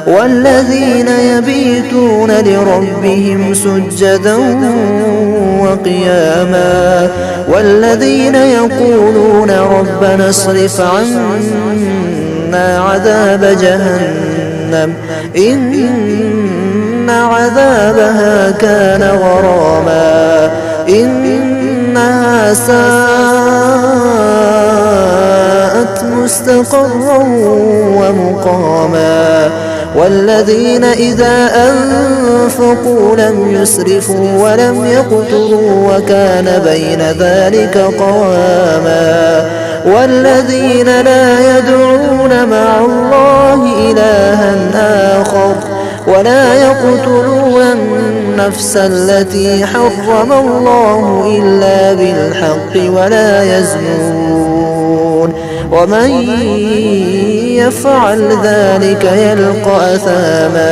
والذين يبيتون لربهم سجدا وقياما والذين يقولون ربنا اصرف عنا عذاب جهنم إن عذابها كان غراما إنها ساءت مستقرا ومقاما والذين إذا أنفقوا لم يسرفوا ولم يقتروا وكان بين ذلك قواما والذين لا يدعون مع الله إلها آخر ولا يقتلون النفس التي حرم الله إلا بالحق ولا يزنون ومن يفعل ذلك يلقى أثاما